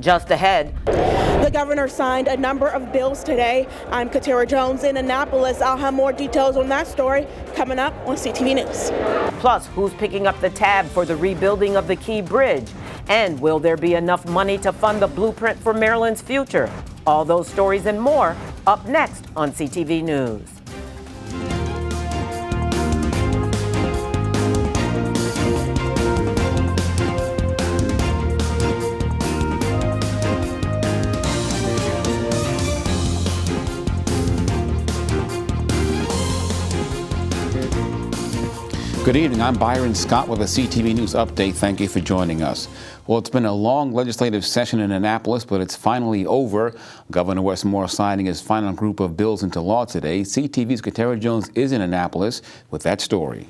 Just ahead. The governor signed a number of bills today. I'm Katara Jones in Annapolis. I'll have more details on that story coming up on CTV News. Plus, who's picking up the tab for the rebuilding of the Key Bridge? And will there be enough money to fund the blueprint for Maryland's future? All those stories and more up next on CTV News. Good evening. I'm Byron Scott with a CTV News update. Thank you for joining us. Well, it's been a long legislative session in Annapolis, but it's finally over. Governor Wes Moore signing his final group of bills into law today. CTV's Katara Jones is in Annapolis with that story.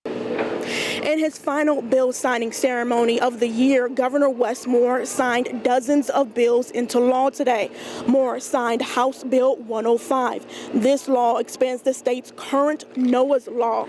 In his final bill signing ceremony of the year, Governor Wes Moore signed dozens of bills into law today. Moore signed House Bill 105. This law expands the state's current Noah's Law.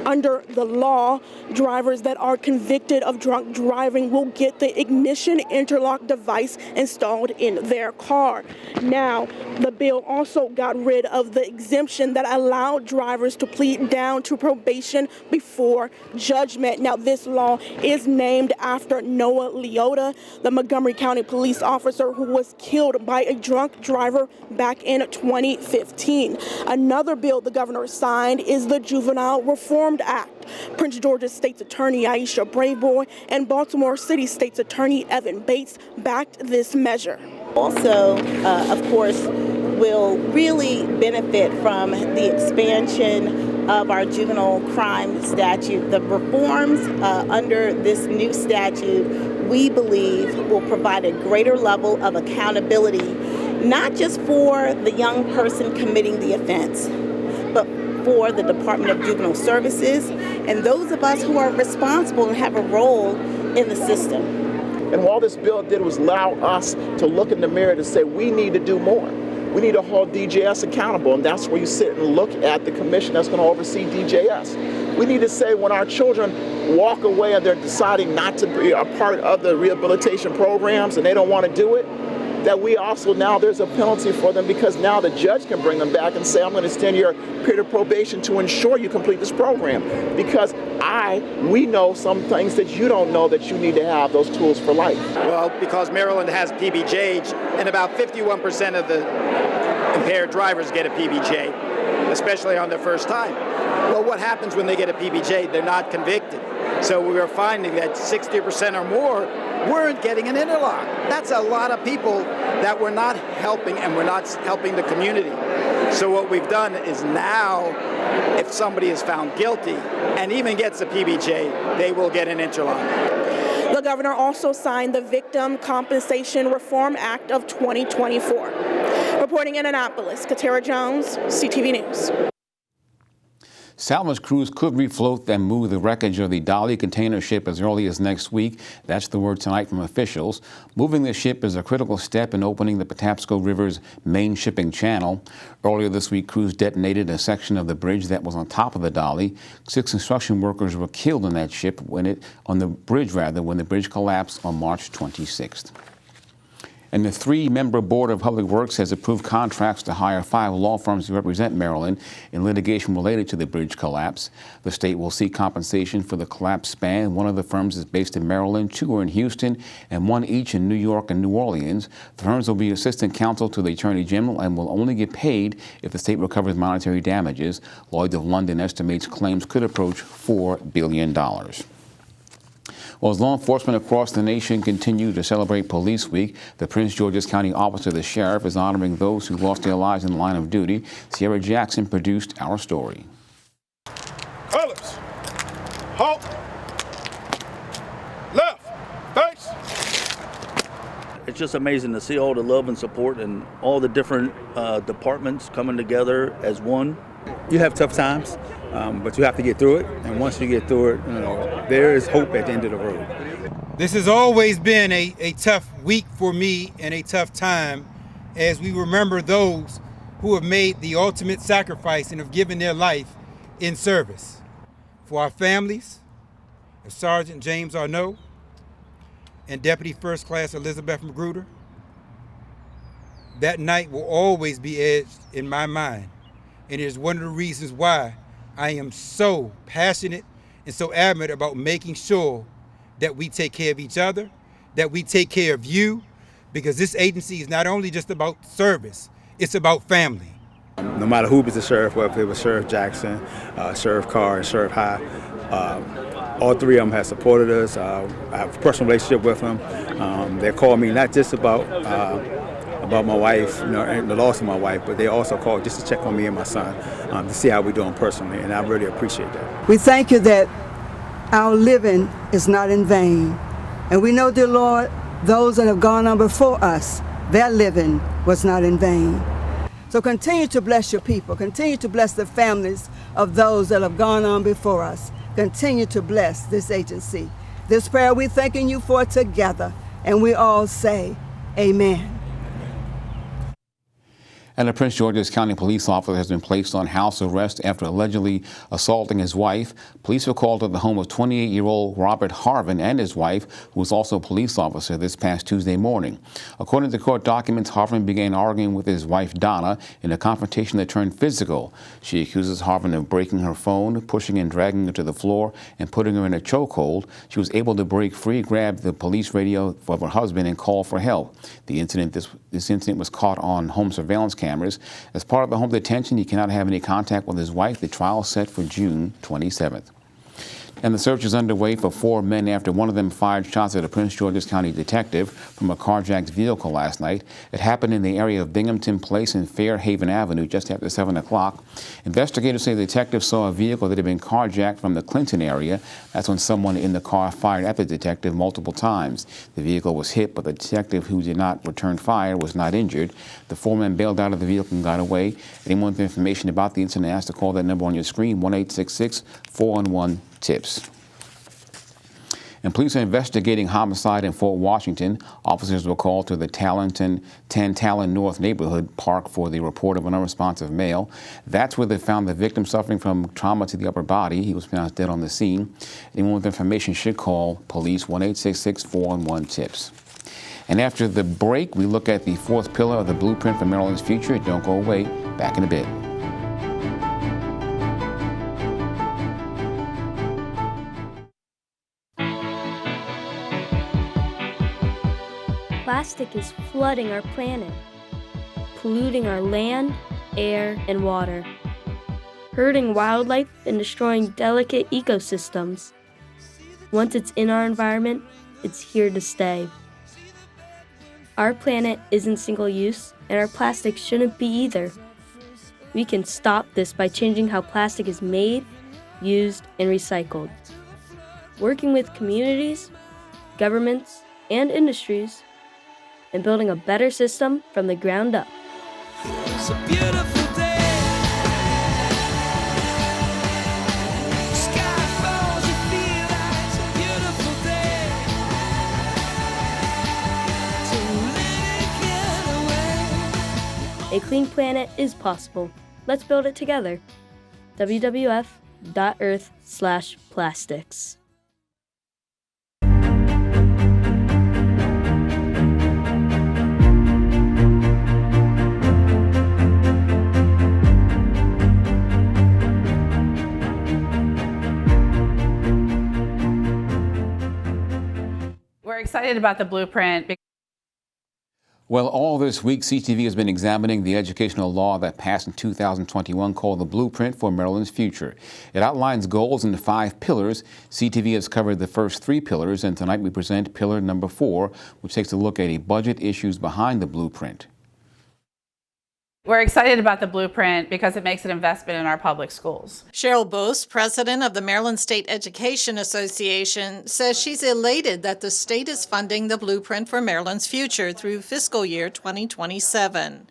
Under the law, drivers that are convicted of drunk driving will get the ignition interlock device installed in their car. Now, the bill also got rid of the exemption that allowed drivers to plead down to probation before judgment. Now, this law is named after Noah Leota, the Montgomery County police officer who was killed by a drunk driver back in 2015. Another bill the governor signed is the Juvenile Reform Act. Prince George's State's Attorney Aisha Braveboy and Baltimore City State's Attorney Evan Bates backed this measure. Also, of course, will really benefit from the expansion of our juvenile crime statute. The reforms under this new statute, we believe, will provide a greater level of accountability, not just for the young person committing the offense, but for the Department of Juvenile Services and those of us who are responsible and have a role in the system. And all this bill did was allow us to look in the mirror to say we need to do more. We need to hold DJS accountable, and that's where you sit and look at the commission that's going to oversee DJS. We need to say when our children walk away and they're deciding not to be a part of the rehabilitation programs and they don't want to do it, that we also now there's a penalty for them, because now the judge can bring them back and say, I'm going to extend your period of probation to ensure you complete this program, because we know some things that you don't know that you need to have those tools for life. Well, because Maryland has PBJ, and about 51% of the impaired drivers get a PBJ, especially on their first time. Well, what happens when they get a PBJ? They're not convicted. So we are finding that 60% or more weren't getting an interlock. That's a lot of people that we're not helping, and we're not helping the community. So what we've done is now, if somebody is found guilty and even gets a PBJ, they will get an interlock. The governor also signed the Victim Compensation Reform Act of 2024. Reporting in Annapolis, Katara Jones, CTV News. Salvage crews could refloat and move the wreckage of the Dolly container ship as early as next week. That's the word tonight from officials. Moving the ship is a critical step in opening the Patapsco River's main shipping channel. Earlier this week, crews detonated a section of the bridge that was on top of the Dolly. 6 construction workers were killed on that ship when the bridge collapsed on March 26th. And the 3-member Board of Public Works has approved contracts to hire 5 law firms to represent Maryland in litigation related to the bridge collapse. The state will seek compensation for the collapse span. 1 of the firms is based in Maryland, 2 are in Houston, and 1 each in New York and New Orleans. The firms will be assistant counsel to the Attorney General and will only get paid if the state recovers monetary damages. Lloyd's of London estimates claims could approach $4 billion. Well, as law enforcement across the nation continue to celebrate Police Week, the Prince George's County Office of the Sheriff is honoring those who lost their lives in the line of duty. Sierra Jackson produced our story. Colors. Halt. Left. Face. It's just amazing to see all the love and support and all the different departments coming together as one. You have tough times, but you have to get through it. And once you get through it, there is hope at the end of the road. This has always been a tough week for me and a tough time as we remember those who have made the ultimate sacrifice and have given their life in service. For our families of Sergeant James Arnaud, and Deputy First Class Elizabeth Magruder, that night will always be etched in my mind. And it is one of the reasons why I am so passionate and so adamant about making sure that we take care of each other, that we take care of you, because this agency is not only just about service, it's about family. No matter who was the sheriff, whether it was Sheriff Jackson, Sheriff Carr, and Sheriff High, all three of them have supported us. I have a personal relationship with them. They call me not just about my wife, and the loss of my wife, but they also call just to check on me and my son to see how we're doing personally, and I really appreciate that. We thank you that our living is not in vain. And we know, dear Lord, those that have gone on before us, their living was not in vain. So continue to bless your people. Continue to bless the families of those that have gone on before us. Continue to bless this agency. This prayer we're thanking you for together. And we all say, amen. And a Prince George's County police officer has been placed on house arrest after allegedly assaulting his wife. Police were called to the home of 28-year-old Robert Harvin and his wife, who was also a police officer, this past Tuesday morning. According to court documents, Harvin began arguing with his wife, Donna, in a confrontation that turned physical. She accuses Harvin of breaking her phone, pushing and dragging her to the floor, and putting her in a chokehold. She was able to break free, grab the police radio of her husband, and call for help. This incident was caught on home surveillance cameras. As part of the home detention, he cannot have any contact with his wife. The trial is set for June 27th. And the search is underway for 4 men after one of them fired shots at a Prince George's County detective from a carjacked vehicle last night. It happened in the area of Binghamton Place and Fairhaven Avenue just after 7 o'clock. Investigators say the detective saw a vehicle that had been carjacked from the Clinton area. That's when someone in the car fired at the detective multiple times. The vehicle was hit, but the detective, who did not return fire, was not injured. The 4 men bailed out of the vehicle and got away. Anyone with information about the incident asked to call that number on your screen, 1-866-411-TIPS. And police are investigating homicide in Fort Washington. Officers were called to the 10 Talon North neighborhood park for the report of an unresponsive male. That's where they found the victim suffering from trauma to the upper body. He was pronounced dead on the scene. Anyone with information should call police, 1-866-411-TIPS. And after the break, we look at the 4th pillar of the blueprint for Maryland's future. Don't go away. Back in a bit. Plastic is flooding our planet, polluting our land, air, and water, hurting wildlife and destroying delicate ecosystems. Once it's in our environment, it's here to stay. Our planet isn't single-use, and our plastic shouldn't be either. We can stop this by changing how plastic is made, used, and recycled. Working with communities, governments, and industries, and building a better system from the ground up. It's a beautiful day. Sky falls, you feel like it's a beautiful day. So let it get away. A clean planet is possible. Let's build it together. wwf.earth/plastics. We're excited about the blueprint. Well, all this week, CTV has been examining the educational law that passed in 2021 called the Blueprint for Maryland's Future. It outlines goals in 5 pillars. CTV has covered the first 3 pillars, and tonight we present pillar number 4, which takes a look at budget issues behind the blueprint. We're excited about the blueprint because it makes an investment in our public schools. Cheryl Bose, president of the Maryland State Education Association, says she's elated that the state is funding the Blueprint for Maryland's Future through fiscal year 2027.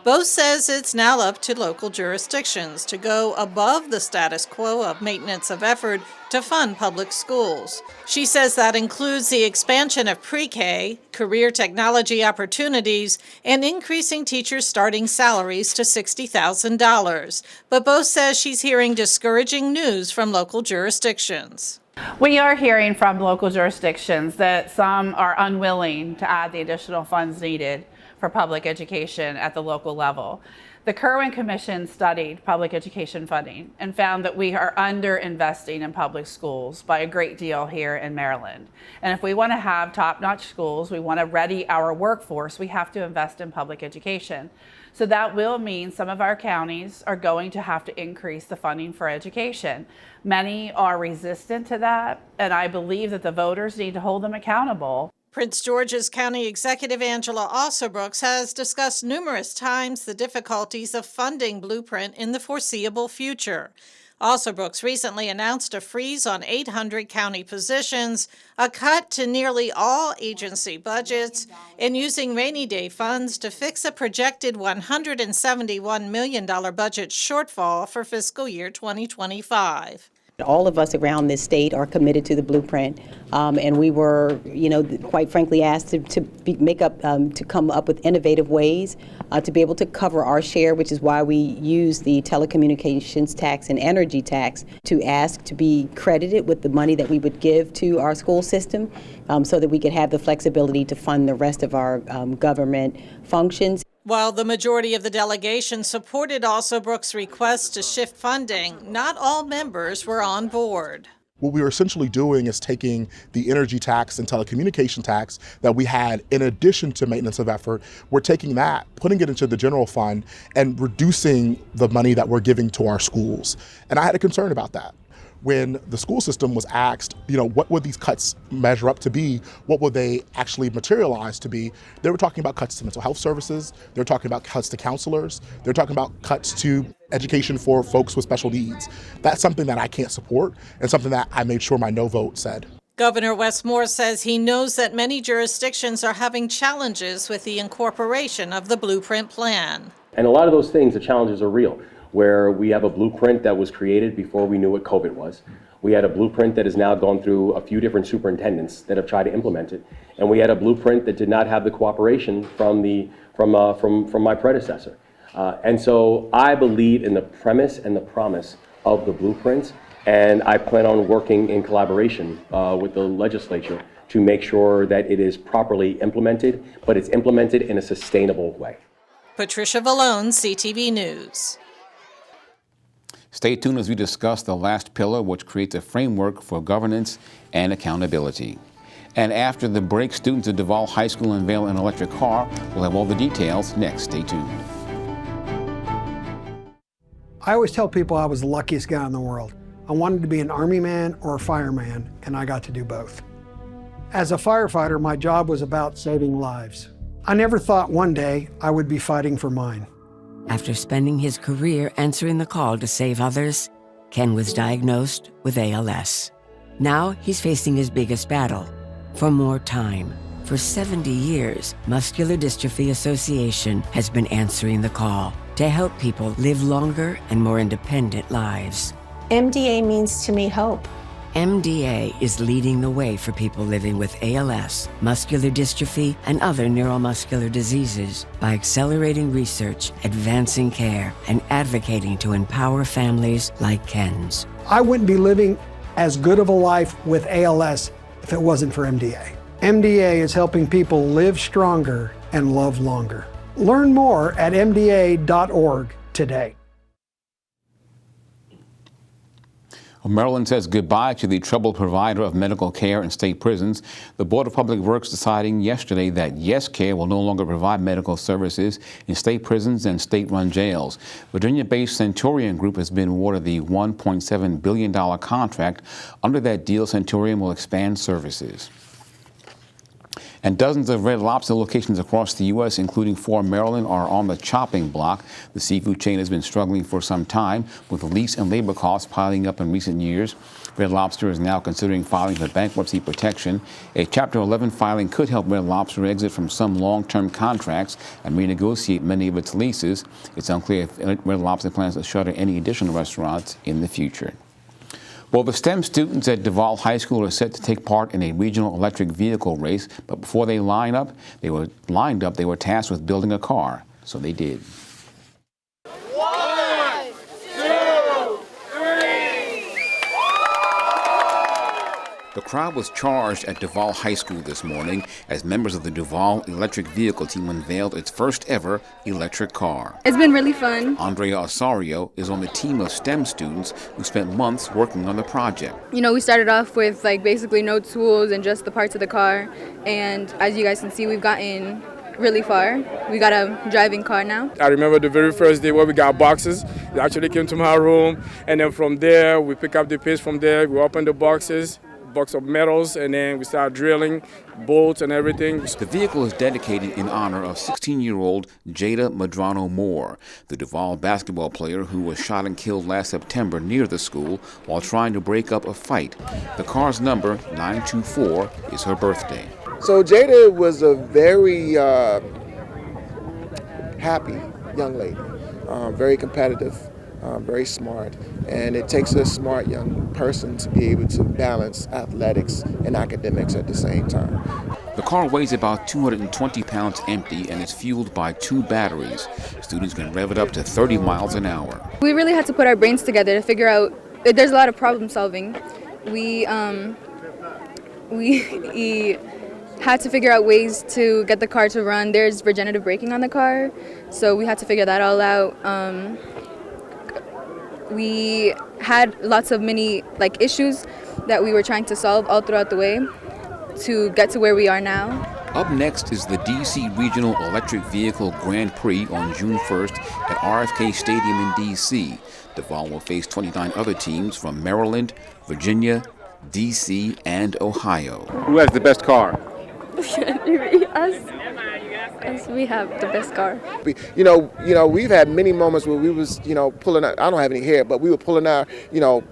Bose says it's now up to local jurisdictions to go above the status quo of maintenance of effort to fund public schools. She says that includes the expansion of pre-K, career technology opportunities, and increasing teachers' starting salaries to $60,000. But Bose says she's hearing discouraging news from local jurisdictions. We are hearing from local jurisdictions that some are unwilling to add the additional funds needed for public education at the local level. The Kerwin Commission studied public education funding and found that we are under-investing in public schools by a great deal here in Maryland. And if we want to have top-notch schools, we want to ready our workforce, we have to invest in public education. So that will mean some of our counties are going to have to increase the funding for education. Many are resistant to that, and I believe that the voters need to hold them accountable. Prince George's County Executive Angela Alsobrooks has discussed numerous times the difficulties of funding Blueprint in the foreseeable future. Alsobrooks recently announced a freeze on 800 county positions, a cut to nearly all agency budgets, and using rainy day funds to fix a projected $171 million budget shortfall for fiscal year 2025. All of us around this state are committed to the Blueprint, and we were, quite frankly, asked to come up with innovative ways to be able to cover our share, which is why we use the telecommunications tax and energy tax to ask to be credited with the money that we would give to our school system, so that we could have the flexibility to fund the rest of our government functions. While the majority of the delegation supported Alsobrooks' request to shift funding, not all members were on board. What we are essentially doing is taking the energy tax and telecommunication tax that we had in addition to maintenance of effort, we're taking that, putting it into the general fund, and reducing the money that we're giving to our schools. And I had a concern about that. When the school system was asked, what would these cuts measure up to be? What would they actually materialize to be? They were talking about cuts to mental health services. They're talking about cuts to counselors. They're talking about cuts to education for folks with special needs. That's something that I can't support and something that I made sure my no vote said. Governor Wes Moore says he knows that many jurisdictions are having challenges with the incorporation of the Blueprint plan. And a lot of those things, the challenges are real, where we have a blueprint that was created before we knew what COVID was. We had a blueprint that has now gone through a few different superintendents that have tried to implement it. And we had a blueprint that did not have the cooperation from my predecessor. And so I believe in the premise and the promise of the blueprints, and I plan on working in collaboration with the legislature to make sure that it is properly implemented, but it's implemented in a sustainable way. Patricia Vallone, CTV News. Stay tuned as we discuss the last pillar, which creates a framework for governance and accountability. And after the break, students at Duval High School unveil an electric car. We'll have all the details next. Stay tuned. I always tell people I was the luckiest guy in the world. I wanted to be an Army man or a fireman, and I got to do both. As a firefighter, my job was about saving lives. I never thought one day I would be fighting for mine. After spending his career answering the call to save others, Ken was diagnosed with ALS. Now he's facing his biggest battle, for more time. For 70 years, Muscular Dystrophy Association has been answering the call to help people live longer and more independent lives. MDA means to me hope. MDA is leading the way for people living with ALS, muscular dystrophy, and other neuromuscular diseases by accelerating research, advancing care, and advocating to empower families like Ken's. I wouldn't be living as good of a life with ALS if it wasn't for MDA. MDA is helping people live stronger and love longer. Learn more at mda.org today. Maryland says goodbye to the troubled provider of medical care in state prisons. The Board of Public Works deciding yesterday that Yes Care will no longer provide medical services in state prisons and state-run jails. Virginia-based Centurion Group has been awarded the $1.7 billion contract. Under that deal, Centurion will expand services. And dozens of Red Lobster locations across the U.S., including 4 in Maryland, are on the chopping block. The seafood chain has been struggling for some time, with lease and labor costs piling up in recent years. Red Lobster is now considering filing for bankruptcy protection. A Chapter 11 filing could help Red Lobster exit from some long-term contracts and renegotiate many of its leases. It's unclear if Red Lobster plans to shutter any additional restaurants in the future. Well, the STEM students at Duval High School are set to take part in a regional electric vehicle race, but before they lined up, they were tasked with building a car. So they did. 1, 2, 3. The crowd was charged at Duval High School this morning as members of the Duval electric vehicle team unveiled its first ever electric car. It's been really fun. Andrea Osorio is on the team of STEM students who spent months working on the project. You know, we started off with basically no tools and just the parts of the car. And as you guys can see, we've gotten really far. We got a driving car now. I remember the very first day where we got boxes. They actually came to my room, and then from there we pick up the pace from there. We open the box of metals, and then we start drilling bolts and everything. The vehicle is dedicated in honor of 16-year-old Jada Medrano Moore, the Duval basketball player who was shot and killed last September near the school while trying to break up a fight. The car's number, 924, is her birthday. So Jada was a very happy young lady, very competitive, very smart, and it takes a smart young person to be able to balance athletics and academics at the same time. The car weighs about 220 pounds empty and is fueled by 2 batteries. Students can rev it up to 30 miles an hour. We really had to put our brains together to figure out, there's a lot of problem solving. We had to figure out ways to get the car to run. There's regenerative braking on the car, so we had to figure that all out. We had lots of mini issues that we were trying to solve all throughout the way to get to where we are now. Up next is the DC Regional Electric Vehicle Grand Prix on June 1st at RFK Stadium in DC. Duval will face 29 other teams from Maryland, Virginia, DC, and Ohio. Who has the best car? Us, we have the best car. We've had many moments where we was, pulling out, I don't have any hair, but we were pulling our,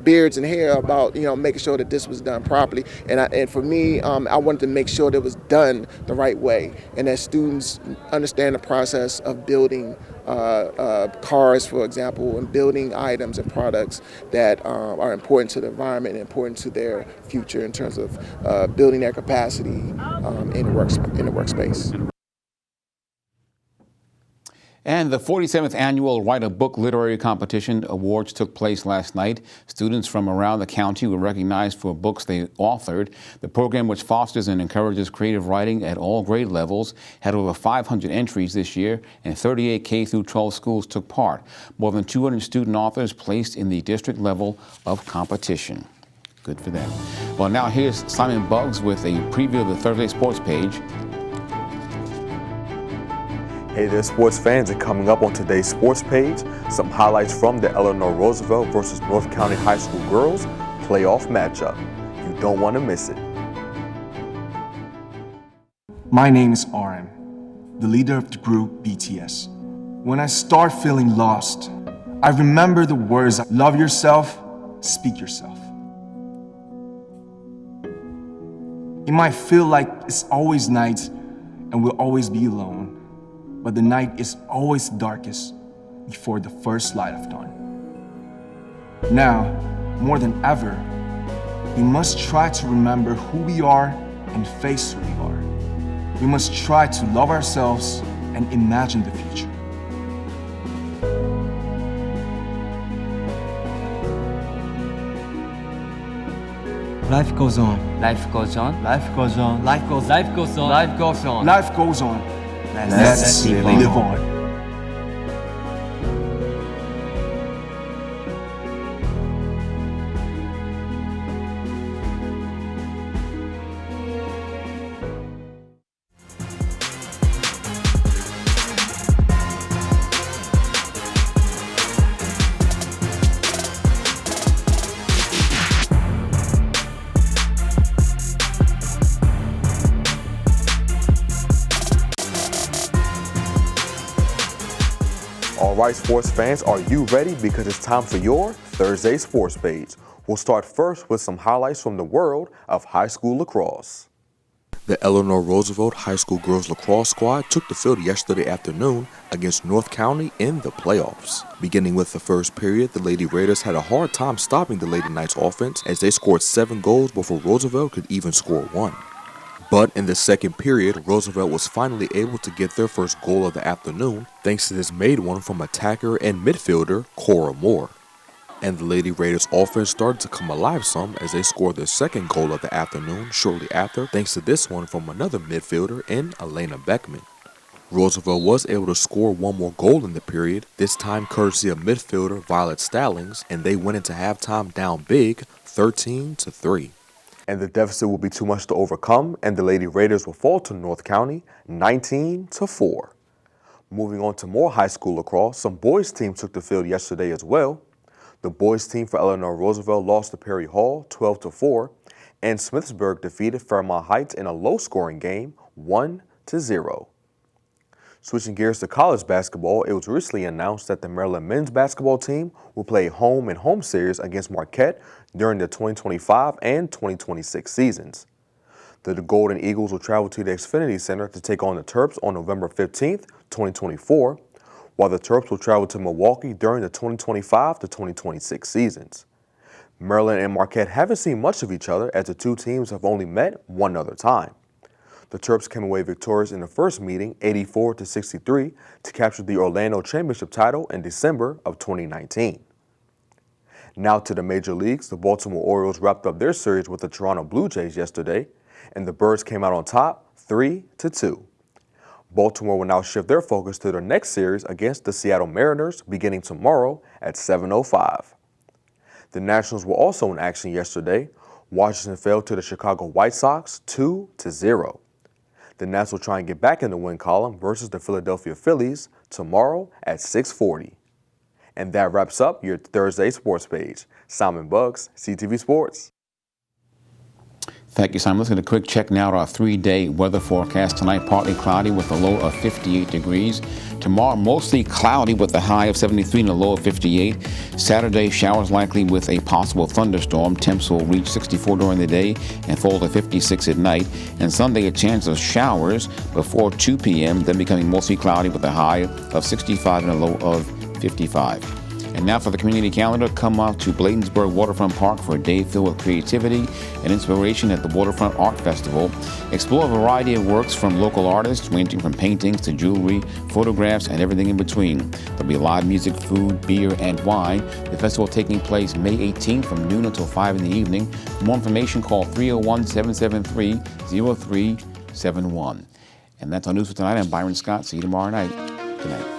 beards and hair about, making sure that this was done properly. And for me, I wanted to make sure that it was done the right way and that students understand the process of building cars, for example, and building items and products that are important to the environment and important to their future in terms of building their capacity in the workspace. And the 47th Annual Write a Book Literary Competition Awards took place last night. Students from around the county were recognized for books they authored. The program, which fosters and encourages creative writing at all grade levels, had over 500 entries this year, and 38 K-12 schools took part. More than 200 student authors placed in the district level of competition. Good for them. Well, now here's Simon Buggs with a preview of the Thursday Sports page. Hey there, sports fans, and coming up on today's sports page, some highlights from the Eleanor Roosevelt versus North County High School girls playoff matchup. You don't want to miss it. My name is RM, the leader of the group BTS. When I start feeling lost, I remember the words, love yourself, speak yourself. It might feel like it's always night and we'll always be alone. But the night is always darkest before the first light of dawn. Now, more than ever, we must try to remember who we are and face who we are. We must try to love ourselves and imagine the future. Life goes on. Life goes on. Life goes on. Life goes on. Life goes on. Life goes on. Life goes on. Let's live on. All right, sports fans, are you ready? Because it's time for your Thursday Sports page. We'll start first with some highlights from the world of high school lacrosse. The Eleanor Roosevelt High School girls lacrosse squad took the field yesterday afternoon against North County in the playoffs. Beginning with the first period, the Lady Raiders had a hard time stopping the Lady Knights offense as they scored 7 goals before Roosevelt could even score 1. But in the second period, Roosevelt was finally able to get their first goal of the afternoon thanks to this made one from attacker and midfielder Cora Moore. And the Lady Raiders offense started to come alive some as they scored their second goal of the afternoon shortly after, thanks to this one from another midfielder in Elena Beckman. Roosevelt was able to score one more goal in the period, this time courtesy of midfielder Violet Stallings, and they went into halftime down big, 13-3. And the deficit will be too much to overcome, and the Lady Raiders will fall to North County, 19-4. Moving on to more high school lacrosse, some boys teams took the field yesterday as well. The boys team for Eleanor Roosevelt lost to Perry Hall, 12-4, and Smithsburg defeated Fairmont Heights in a low-scoring game, 1-0. Switching gears to college basketball, it was recently announced that the Maryland men's basketball team will play home and home series against Marquette during the 2025 and 2026 seasons. The Golden Eagles will travel to the Xfinity Center to take on the Terps on November 15th, 2024, while the Terps will travel to Milwaukee during the 2025 to 2026 seasons. Maryland and Marquette haven't seen much of each other as the two teams have only met one other time. The Terps came away victorious in the first meeting, 84-63, to capture the Orlando Championship title in December of 2019. Now to the major leagues, the Baltimore Orioles wrapped up their series with the Toronto Blue Jays yesterday, and the Birds came out on top, 3-2. Baltimore will now shift their focus to their next series against the Seattle Mariners beginning tomorrow at 7:05. The Nationals were also in action yesterday. Washington fell to the Chicago White Sox 2-0. The Nats will try and get back in the win column versus the Philadelphia Phillies tomorrow at 6:40. And that wraps up your Thursday sports page. Simon Buggs, CTV Sports. Thank you, Simon. Let's get a quick check now at our 3-day weather forecast. Tonight, partly cloudy with a low of 58 degrees. Tomorrow, mostly cloudy with a high of 73 and a low of 58. Saturday, showers likely with a possible thunderstorm. Temps will reach 64 during the day and fall to 56 at night. And Sunday, a chance of showers before 2 p.m., then becoming mostly cloudy with a high of 65 and a low of 55. And now for the community calendar, come out to Bladensburg Waterfront Park for a day filled with creativity and inspiration at the Waterfront Art Festival. Explore a variety of works from local artists, ranging from paintings to jewelry, photographs, and everything in between. There'll be live music, food, beer, and wine. The festival taking place May 18th from noon until 5 in the evening. For more information, call 301-773-0371. And that's our news for tonight. I'm Byron Scott. See you tomorrow night. Good night.